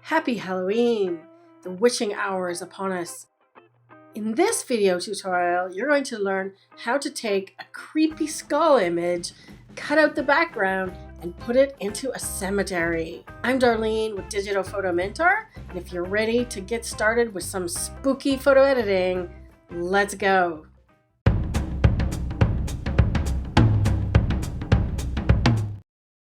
Happy Halloween! The witching hour is upon us. In this video tutorial, you're going to learn how to take a creepy skull image, cut out the background, and put it into a cemetery. I'm Darlene with Digital Photo Mentor, and if you're ready to get started with some spooky photo editing, let's go.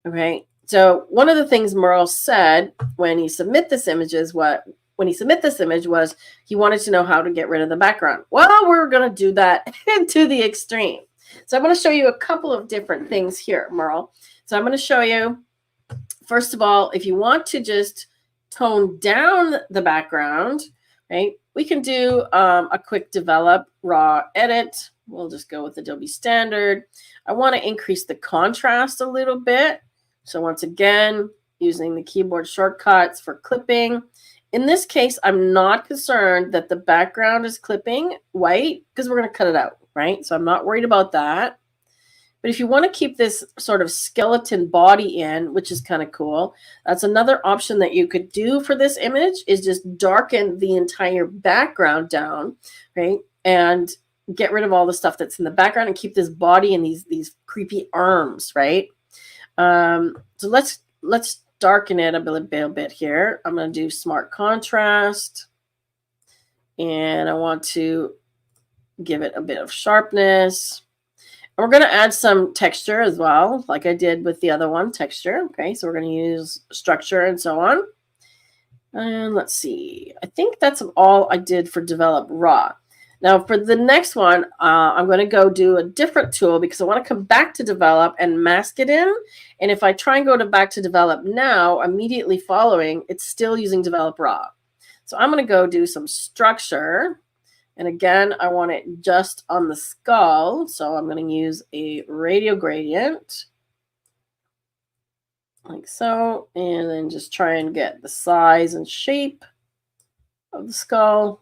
Okay, so one of the things Merle said when he submit this image was he wanted to know how to get rid of the background. Well, we're going to do that to the extreme. So I'm going to show you a couple of different things here, Merle. So I'm going to show you, first of all, if you want to just tone down the background, right, we can do a quick develop raw edit. We'll just go with Adobe Standard. I want to increase the contrast a little bit. So once again, using the keyboard shortcuts for clipping. In this case, I'm not concerned that the background is clipping white because we're going to cut it out, right? So I'm not worried about that. But if you want to keep this sort of skeleton body in, which is kind of cool, that's another option that you could do for this image is just darken the entire background down, right? And get rid of all the stuff that's in the background and keep this body and these creepy arms, right? So let's darken it a bit here. I'm going to do smart contrast, and I want to give it a bit of sharpness. And we're going to add some texture as well, like I did with the other one, texture. Okay, so we're going to use structure and so on. And let's see. I think that's all I did for develop raw. Now for the next one, I'm going to go do a different tool because I want to come back to develop and mask it in. And if I try and go back to develop now, immediately following, it's still using develop raw. So I'm going to go do some structure. And again, I want it just on the skull. So I'm going to use a radial gradient like so. And then just try and get the size and shape of the skull.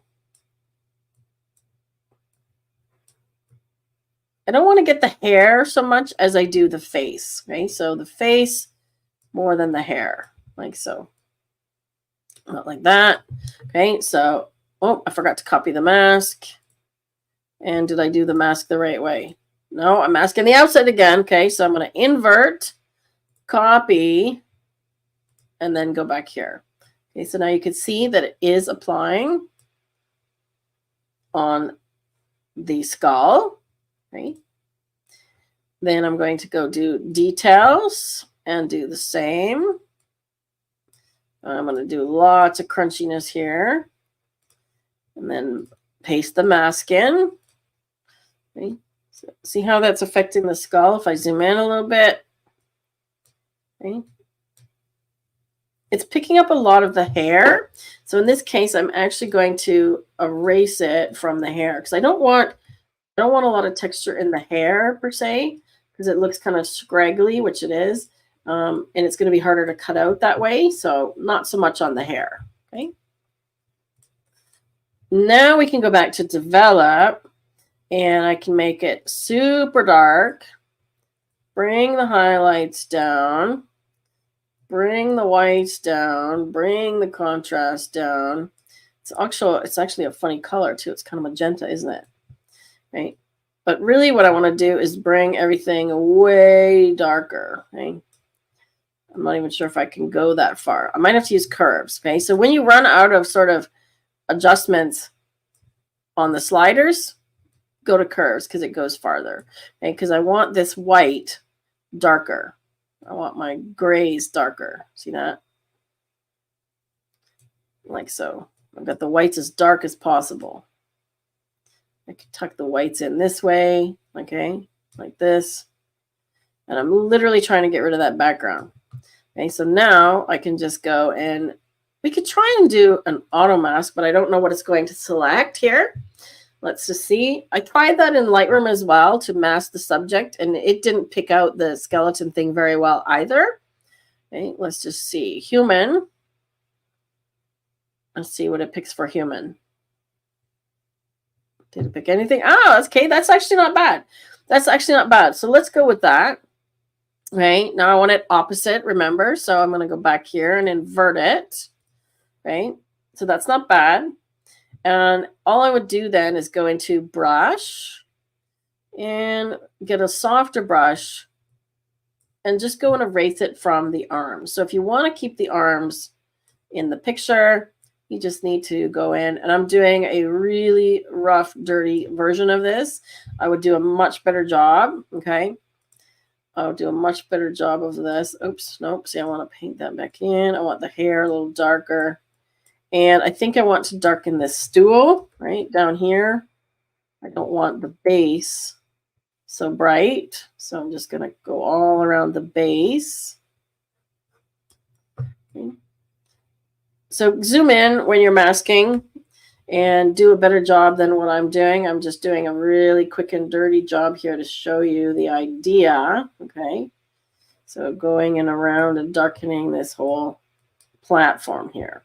I don't want to get the hair so much as I do the face, okay? So the face more than the hair, like so. Not like that, okay? So, oh, I forgot to copy the mask. And did I do the mask the right way? No, I'm masking the outside again, okay? So I'm going to invert, copy, and then go back here. Okay, so now you can see that it is applying on the skull. Right. Then I'm going to go do details and do the same. I'm going to do lots of crunchiness here. And then paste the mask in. Okay. So see how that's affecting the skull if I zoom in a little bit. Okay. It's picking up a lot of the hair. So in this case, I'm actually going to erase it from the hair because I don't want a lot of texture in the hair per se because it looks kind of scraggly, which it is. And it's going to be harder to cut out that way. So not so much on the hair. Okay. Now we can go back to develop and I can make it super dark. Bring the highlights down. Bring the whites down. Bring the contrast down. It's actually a funny color too. It's kind of magenta, isn't it? Right. But really what I want to do is bring everything way darker. Okay. I'm not even sure if I can go that far. I might have to use curves. Okay. So when you run out of sort of adjustments on the sliders, go to curves because it goes farther. Okay. Because I want this white darker. I want my grays darker. See that? Like so. I've got the whites as dark as possible. I can tuck the whites in this way, okay, like this. And I'm literally trying to get rid of that background. Okay, so now I can just go and we could try and do an Automask, but I don't know what it's going to select here. Let's just see. I tried that in Lightroom as well to mask the subject, and it didn't pick out the skeleton thing very well either. Okay, let's just see. Human. Let's see what it picks for human. Did it pick anything? Oh, okay. That's actually not bad. That's actually not bad. So let's go with that. Right. Now I want it opposite, remember? So I'm going to go back here and invert it. right? So that's not bad. And all I would do then is go into brush and get a softer brush and just go and erase it from the arms. So if you want to keep the arms in the picture, you just need to go in, and I'm doing a really rough, dirty version of this. I would do a much better job, okay? I'll do a much better job of this. Oops, nope. See, I want to paint that back in. I want the hair a little darker. And I think I want to darken this stool right down here. I don't want the base so bright. So I'm just going to go all around the base. Okay. So zoom in when you're masking and do a better job than what I'm doing. I'm just doing a really quick and dirty job here to show you the idea. Okay. So going in around and darkening this whole platform here.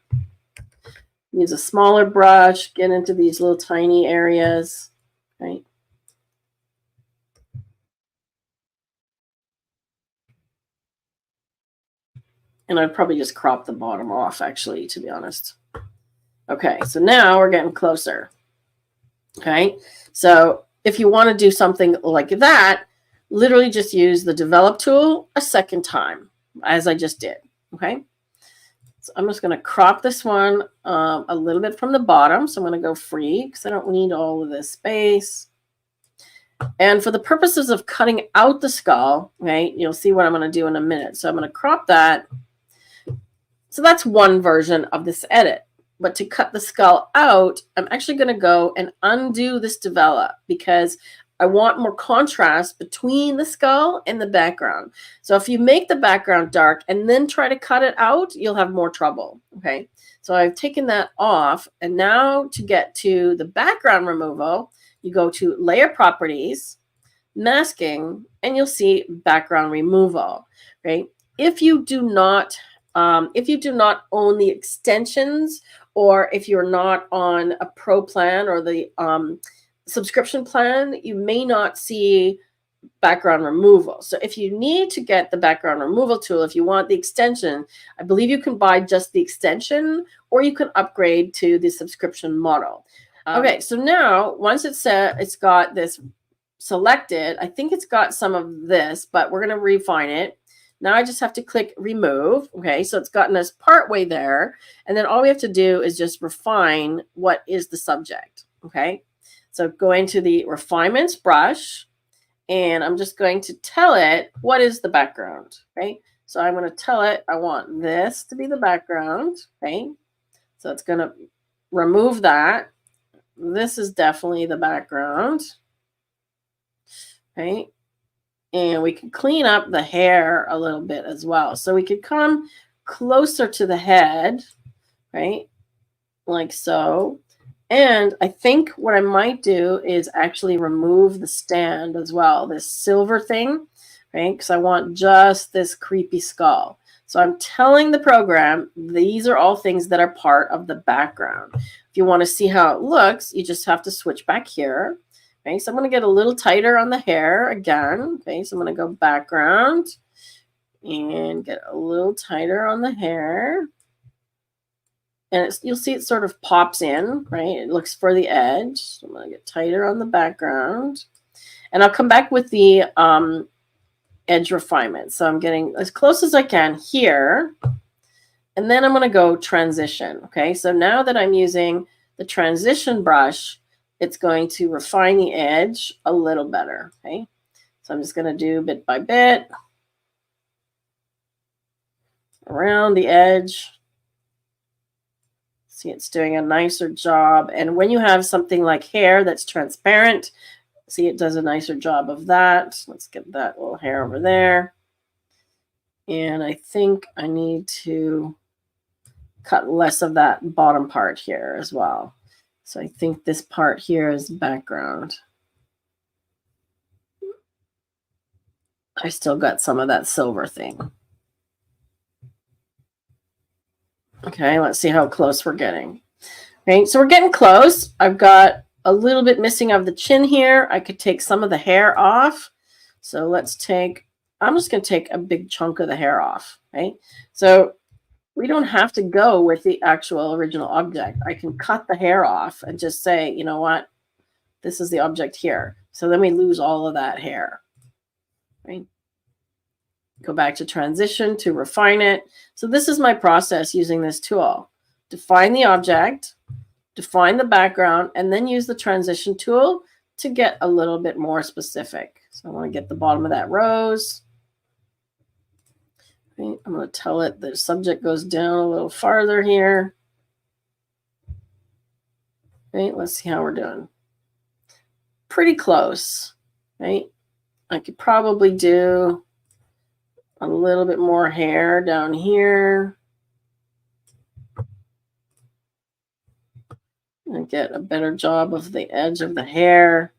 Use a smaller brush, get into these little tiny areas, right? And I'd probably just crop the bottom off, actually, to be honest. Okay, so now we're getting closer. Okay, so if you want to do something like that, literally just use the develop tool a second time, as I just did. Okay. So I'm just going to crop this one a little bit from the bottom. So I'm going to go free because I don't need all of this space. And for the purposes of cutting out the skull, right, you'll see what I'm going to do in a minute. So I'm going to crop that. So that's one version of this edit. But to cut the skull out, I'm actually going to go and undo this develop because I want more contrast between the skull and the background. So if you make the background dark and then try to cut it out, you'll have more trouble. Okay. So I've taken that off. And now to get to the background removal, you go to layer properties, masking, and you'll see background removal, right? If you do not own the extensions, or if you're not on a pro plan or the subscription plan, you may not see background removal. So if you need to get the background removal tool, if you want the extension, I believe you can buy just the extension, or you can upgrade to the subscription model. Okay, so now once it's got this selected, I think it's got some of this, but we're going to refine it. Now I just have to click remove. Okay, so it's gotten us partway there. And then all we have to do is just refine what is the subject. Okay, so go into the refinements brush, and I'm just going to tell it what is the background. Okay, so I'm going to tell it I want this to be the background. Okay, so it's going to remove that. This is definitely the background. Okay. And we can clean up the hair a little bit as well. So we could come closer to the head, right? Like so. And I think what I might do is actually remove the stand as well, this silver thing, right? Because I want just this creepy skull. So I'm telling the program, these are all things that are part of the background. If you want to see how it looks, you just have to switch back here. Okay, so I'm going to get a little tighter on the hair again. Okay, so I'm going to go background and get a little tighter on the hair. And you'll see it sort of pops in, right? It looks for the edge. So I'm going to get tighter on the background. And I'll come back with the edge refinement. So I'm getting as close as I can here. And then I'm going to go transition. Okay, so now that I'm using the transition brush, it's going to refine the edge a little better. Okay, so I'm just going to do bit by bit around the edge. See, it's doing a nicer job. And when you have something like hair that's transparent, see, it does a nicer job of that. Let's get that little hair over there. And I think I need to cut less of that bottom part here as well. So I think this part here is background. I still got some of that silver thing. Okay, let's see how close we're getting. Okay, so we're getting close. I've got a little bit missing of the chin here. I could take some of the hair off. So let's take, I'm just going to take a big chunk of the hair off. Okay, so we don't have to go with the actual original object. I can cut the hair off and just say, you know what? This is the object here. So then we lose all of that hair. Right? Go back to transition to refine it. So this is my process using this tool. Define the object, define the background, and then use the transition tool to get a little bit more specific. So I want to get the bottom of that rose. I'm going to tell it the subject goes down a little farther here. Right, let's see how we're doing. Pretty close, right? I could probably do a little bit more hair down here. And get a better job of the edge of the hair.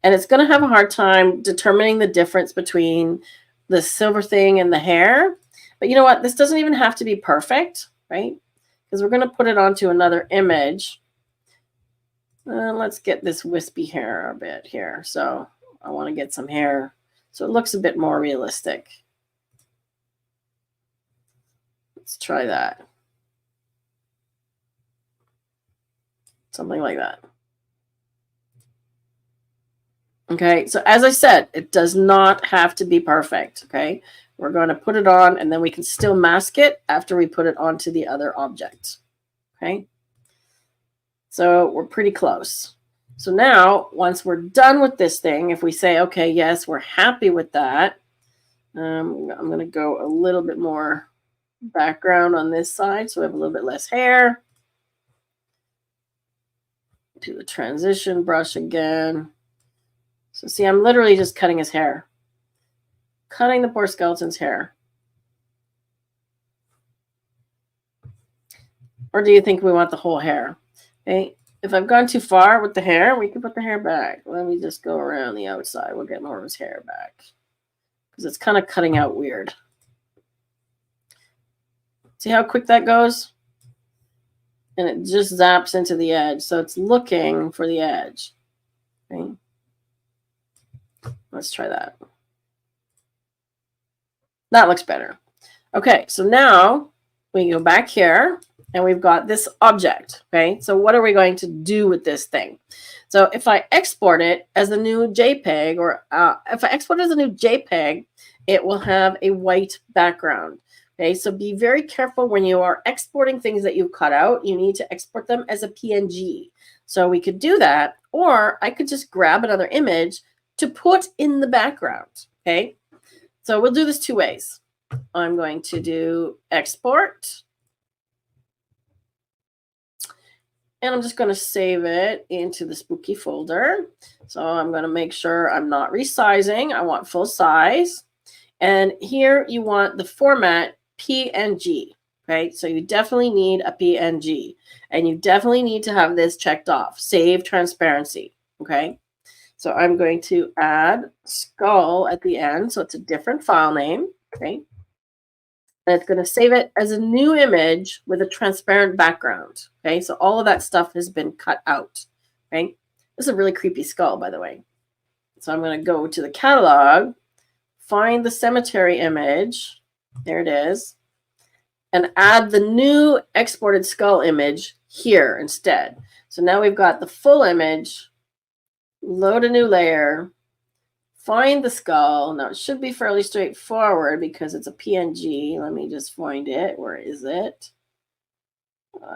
And it's going to have a hard time determining the difference between the silver thing and the hair. But you know what? This doesn't even have to be perfect, right? Because we're going to put it onto another image. Let's get this wispy hair a bit here. So I want to get some hair so it looks a bit more realistic. Let's try that. Something like that. Okay, so as I said, it does not have to be perfect, okay? We're going to put it on, and then we can still mask it after we put it onto the other object, okay? So we're pretty close. So now, once we're done with this thing, if we say, okay, yes, we're happy with that, I'm going to go a little bit more background on this side so we have a little bit less hair. Do the transition brush again. So see, I'm literally just cutting his hair. Cutting the poor skeleton's hair. Or do you think we want the whole hair? Okay. If I've gone too far with the hair, we can put the hair back. Let me just go around the outside. We'll get more of his hair back. Because it's kind of cutting out weird. See how quick that goes? And it just zaps into the edge. So it's looking for the edge. Okay. Let's try that. That looks better. Okay, so now we go back here and we've got this object. Okay, so what are we going to do with this thing? So if I export it as a new JPEG, or if I export it as a new JPEG, it will have a white background. Okay, so be very careful when you are exporting things that you've cut out. You need to export them as a PNG. So we could do that, or I could just grab another image to put in the background. Okay, so we'll do this two ways. I'm going to do export, and I'm just going to save it into the spooky folder. So I'm going to make sure I'm not resizing. I want full size. And here you want the format PNG, right? So you definitely need a PNG, and you definitely need to have this checked off, save transparency, okay? So I'm going to add skull at the end, so it's a different file name, okay? And it's going to save it as a new image with a transparent background, okay? So all of that stuff has been cut out, okay? This is a really creepy skull, by the way. So I'm going to go to the catalog, find the cemetery image, there it is, and add the new exported skull image here instead. So now we've got the full image. Load a new layer, find the skull. Now it should be fairly straightforward because it's a PNG. Let me just find it. Where is it?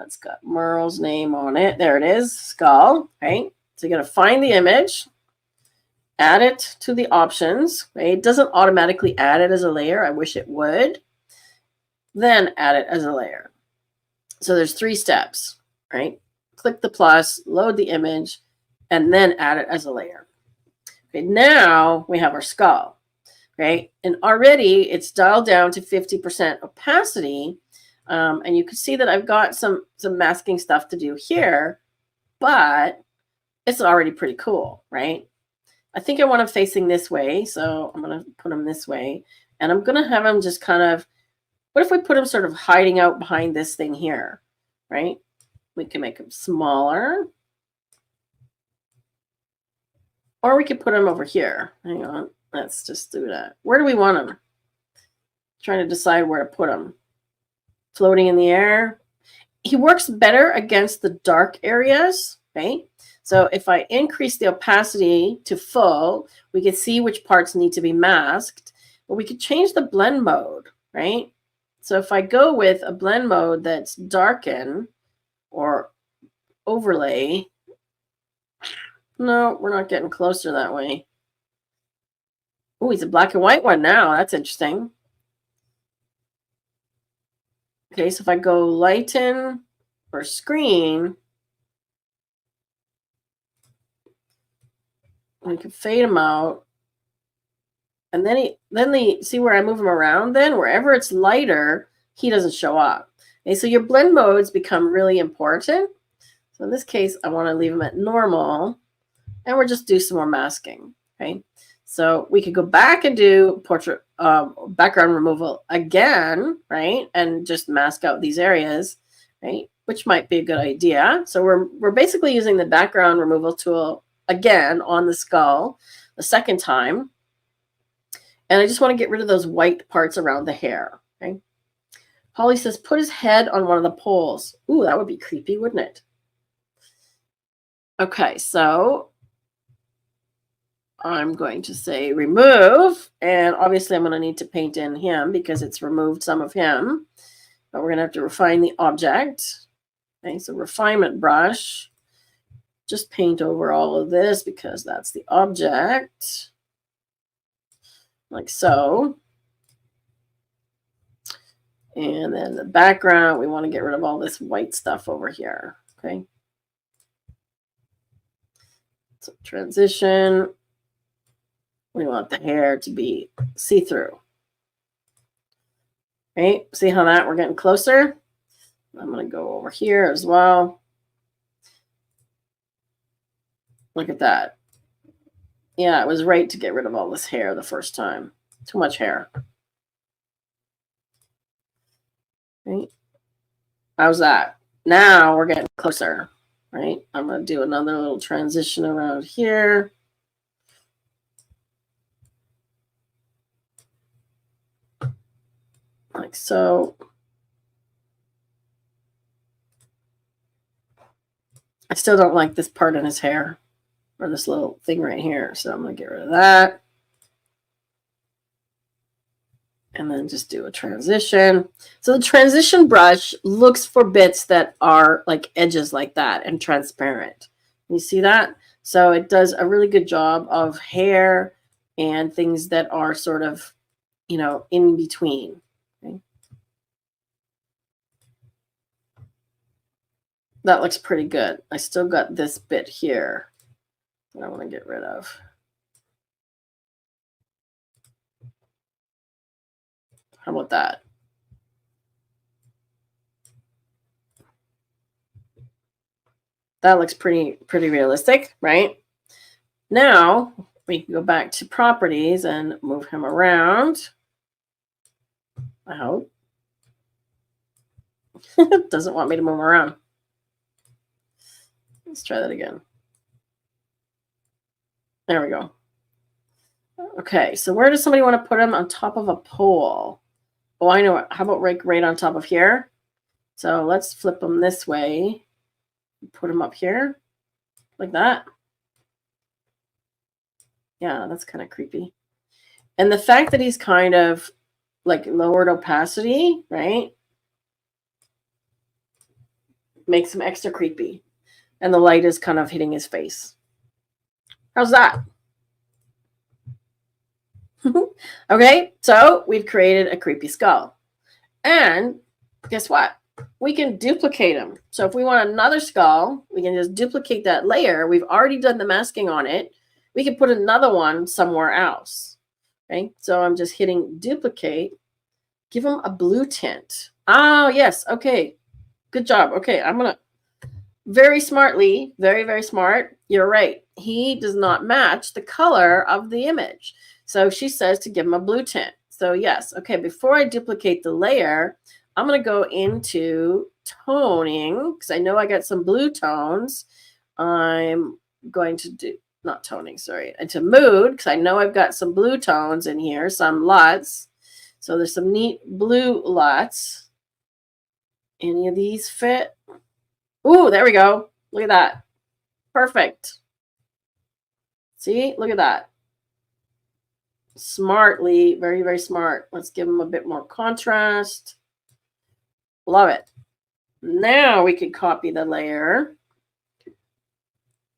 It's got Merle's name on it. There it is, skull. Okay, so you're going to find the image, add it to the options. Okay? It doesn't automatically add it as a layer. I wish it would. Then add it as a layer. So there's 3 steps, right? Click the plus, load the image, and then add it as a layer. Okay, now we have our skull, okay? And already it's dialed down to 50% opacity. And you can see that I've got some masking stuff to do here, but it's already pretty cool, right? I think I want him facing this way, so I'm going to put him this way. And I'm going to have him just kind of, what if we put him sort of hiding out behind this thing here, right? We can make him smaller. Or we could put him over here. Hang on. Let's just do that. Where do we want him? Trying to decide where to put him. floating in the air. He works better against the dark areas, right? So if I increase the opacity to full, we can see which parts need to be masked, but we could change the blend mode, right? So if I go with a blend mode that's darken or overlay, no, we're not getting closer that way. Oh, he's a black and white one now. That's interesting. Okay, so if I go lighten or screen, we can fade him out. And then see where I move him around then? Wherever it's lighter, he doesn't show up. Okay, so your blend modes become really important. So in this case, I want to leave him at normal. And we'll just do some more masking. Okay, so we could go back and do portrait background removal again, right? And just mask out these areas, right? Which might be a good idea. So we're basically using the background removal tool again on the skull the second time. And I just want to get rid of those white parts around the hair. Okay. Holly says, put his head on one of the poles. Ooh, that would be creepy, wouldn't it? Okay, so I'm going to say remove. And obviously I'm going to need to paint in him because it's removed some of him. But we're going to have to refine the object. Okay, so refinement brush. Just paint over all of this because that's the object. Like so. And then the background, we want to get rid of all this white stuff over here. Okay. So transition. We want the hair to be see-through. Right? See how that we're getting closer? I'm going to go over here as well. Look at that. Yeah, it was right to get rid of all this hair the first time. Too much hair. Right? How's that? Now we're getting closer. Right? I'm going to do another little transition around here. Like so. I still don't like this part in his hair. Or this little thing right here. So I'm going to get rid of that. And then just do a transition. So the transition brush looks for bits that are like edges like that and transparent. You see that? So it does a really good job of hair and things that are sort of, you know, in between. Okay. That looks pretty good. I still got this bit here that I want to get rid of. How about that? That looks pretty realistic, right? Now we can go back to properties and move him around. I hope. It doesn't want me to move around. Let's try that again. There we go. Okay, so where does somebody want to put him? On top of a pole? Oh, I know. How about right on top of here? So let's flip him this way. Put him up here. Like that. Yeah, that's kind of creepy. And the fact that he's kind of like lowered opacity, right? Makes him extra creepy. And the light is kind of hitting his face. How's that? Okay, so we've created a creepy skull. And guess what? We can duplicate him. So if we want another skull, we can just duplicate that layer. We've already done the masking on it. We can put another one somewhere else. Okay, so I'm just hitting duplicate. Give him a blue tint. Oh, yes. Okay, good job. Okay, I'm going to very smartly, very smart. You're right. He does not match the color of the image. So she says to give him a blue tint. So yes, okay, before I duplicate the layer, I'm going to go into toning because I know I got some blue tones. I'm going to do, not toning, sorry, into mood because I know I've got some blue tones in here, some LUTs. So there's some neat blue LUTs. Any of these fit? Ooh, there we go. Look at that. Perfect. See, look at that. Smartly, very, very smart. Let's give them a bit more contrast. Love it. Now we can copy the layer.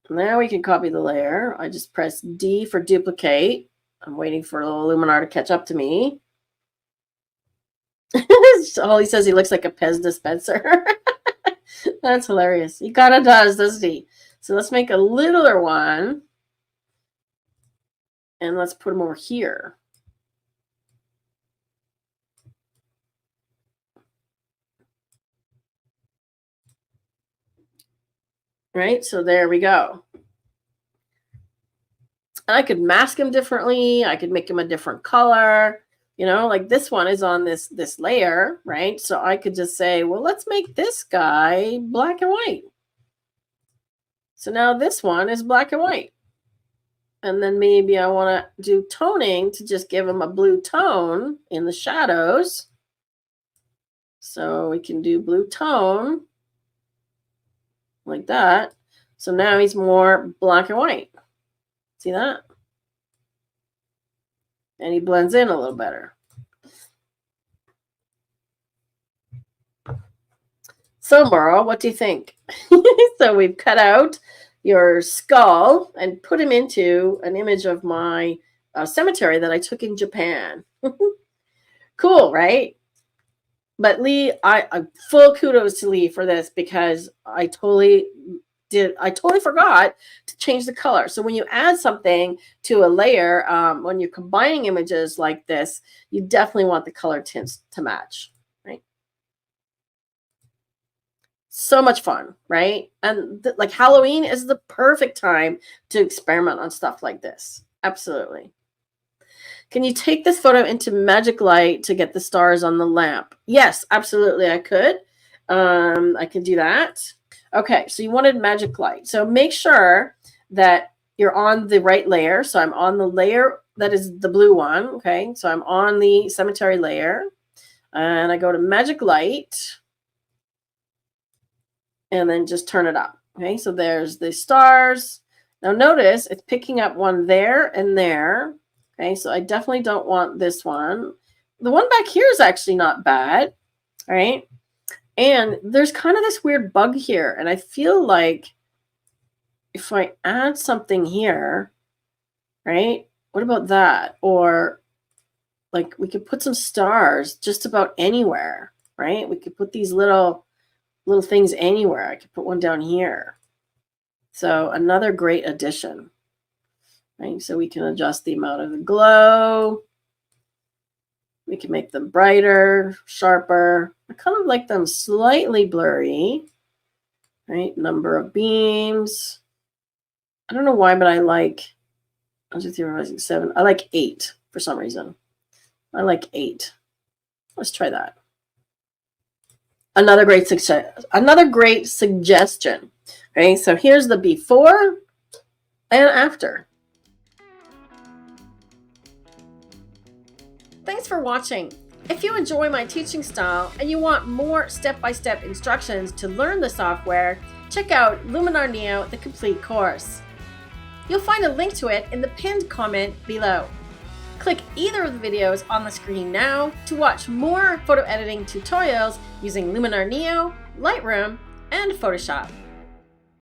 Now we can copy the layer. I just press D for duplicate. I'm waiting for a little Luminar to catch up to me. All he says, he looks like a Pez dispenser. That's hilarious. He kind of does, doesn't he? So let's make a littler one. And let's put him over here. Right? So there we go. And I could mask him differently. I could make him a different color. You know, like this one is on this layer, right? So I could just say, well, let's make this guy black and white. So now this one is black and white. And then maybe I want to do toning to just give him a blue tone in the shadows. So we can do blue tone like that. So now he's more black and white. See that? And he blends in a little better. So, Merle, what do you think? So we've cut out your skull and put him into an image of my cemetery that I took in Japan. Cool, right? But Lee, I full kudos to Lee for this, because I totally forgot to change the color. So when you add something to a layer, when you're combining images like this, you definitely want the color tints to match, right? So much fun, right? And like Halloween is the perfect time to experiment on stuff like this. Absolutely. Can you take this photo into MagicLight to get the stars on the lamp? Yes, absolutely, I could. I can do that. Okay, so you wanted MagicLight. So make sure that you're on the right layer. So I'm on the layer that is the blue one. Okay, so I'm on the cemetery layer. And I go to MagicLight. And then just turn it up. Okay, so there's the stars. Now notice it's picking up one there and there. Okay, so I definitely don't want this one. The one back here is actually not bad. All right. And there's kind of this weird bug here. And I feel like if I add something here, right? What about that? Or like we could put some stars just about anywhere, right? We could put these little things anywhere. I could put one down here. So another great addition, right? So we can adjust the amount of the glow. We can make them brighter, sharper. I kind of like them slightly blurry, right? Number of beams. I don't know why, but I like 1, 2, 3, 4, 5, 6, 7. I like 8 for some reason. I like 8. Let's try that. Another great suggestion. Okay, so here's the before and after. Thanks for watching. If you enjoy my teaching style and you want more step-by-step instructions to learn the software, check out Luminar Neo, the complete course. You'll find a link to it in the pinned comment below. Click either of the videos on the screen now to watch more photo editing tutorials using Luminar Neo, Lightroom, and Photoshop.